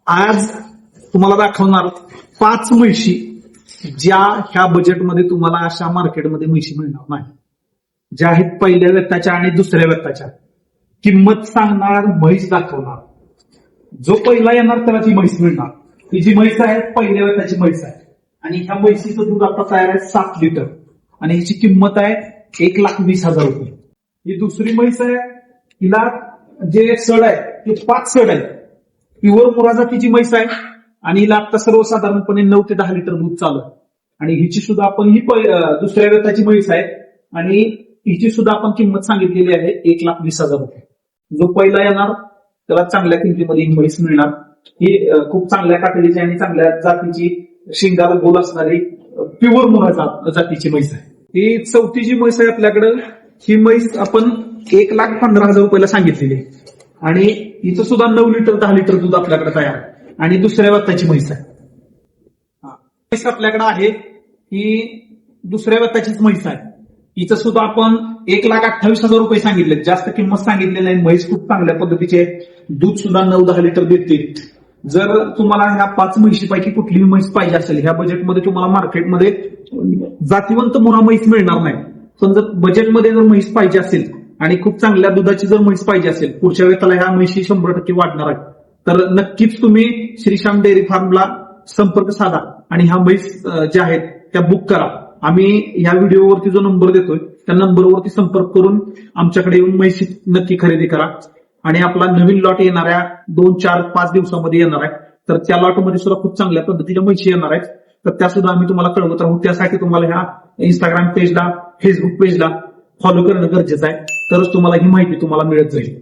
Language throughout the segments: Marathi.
आज तुम्हाला दाखवणार 5 म्हशी ज्या ह्या बजेटमध्ये तुम्हाला अशा मार्केटमध्ये म्हशी मिळणार नाही, ज्या आहेत पहिल्या व्यक्ताच्या आणि दुसऱ्या व्यक्ताच्या. किंमत सांगणार, म्हैस दाखवणार. जो पहिला येणार त्याला ती म्हैस मिळणार. ही जी म्हैस आहे पहिल्या व्यक्ताची म्हैस आहे आणि ह्या म्हैसीचं दूध आता तयार आहे 7 लिटर आणि हिची किंमत आहे 1,20,000 रुपये. ही दुसरी म्हैस आहे, हिला जे सड आहे ते 5 सड आहे. प्युअर मुरा जातीची म्हैस आहे आणि हिला आता सर्वसाधारणपणे 9 ते 10 लिटर दूध चालू आहे. आणि हिची सुद्धा आपण ही दुसऱ्या व्यक्ताची म्हैस आहे आणि हिची सुद्धा आपण किंमत सांगितलेली आहे 1,20,000 रुपये. जो पहिला येणार त्याला चांगल्या किमतीमध्ये ही म्हैस मिळणार. ही खूप चांगल्या कातडीची आणि चांगल्या जातीची शिंगार गोल असणारी प्युअर मुरा जातीची म्हैस आहे. ही चौथी जी म्हैस आहे आपल्याकडे, ही म्हैस आपण 1,15,000 रुपयाला सांगितलेली आहे आणि हिचं सुद्धा 9 लिटर 10 लिटर दूध आपल्याकडे तयार आहे आणि दुसऱ्या व्यक्ताची म्हैस आहे. म्हैस आपल्याकडे आहे ही दुसऱ्या व्यक्ताचीच म्हैस आहे. हिचं सुद्धा आपण 1,28,000 रुपये सांगितले, जास्त किंमत सांगितलेली नाही. म्हैस खूप चांगल्या पद्धतीचे दूध सुद्धा 9-10 लिटर देते. जर तुम्हाला ह्या 5 म्हशीपैकी कुठलीही म्हैस पाहिजे असेल, ह्या बजेटमध्ये तुम्हाला मार्केटमध्ये जातीवंत मुरा म्हैस मिळणार नाही. पण जर बजेटमध्ये जर म्हैस पाहिजे असेल आणि खूप चांगल्या दुधाची जर म्हैस पाहिजे असेल, पुढच्या वेळेला ह्या म्हशी 100% वाढणार आहेत, तर नक्कीच तुम्ही श्रीश्याम डेअरी फार्मला संपर्क साधा आणि ह्या म्हैस ज्या आहेत त्या बुक करा. आम्ही ह्या व्हिडिओवरती जो नंबर देतोय त्या नंबरवरती संपर्क करून आमच्याकडे येऊन म्हैसी नक्की खरेदी करा. आणि आपला नवीन लॉट येणाऱ्या 2, 4, 5 दिवसामध्ये येणार आहे, तर त्या लॉटमध्ये सुद्धा खूप चांगल्या पद्धतीच्या म्हशी येणार आहेत. तर त्या सुद्धा आम्ही तुम्हाला कळवत राहू. त्यासाठी तुम्हाला ह्या इंस्टाग्राम पेजला, फेसबुक पेजला फॉलो करणं गरजेचं आहे, तरच तुम्हाला ही माहिती तुम्हाला मिळत जाईल.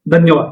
धन्यवाद.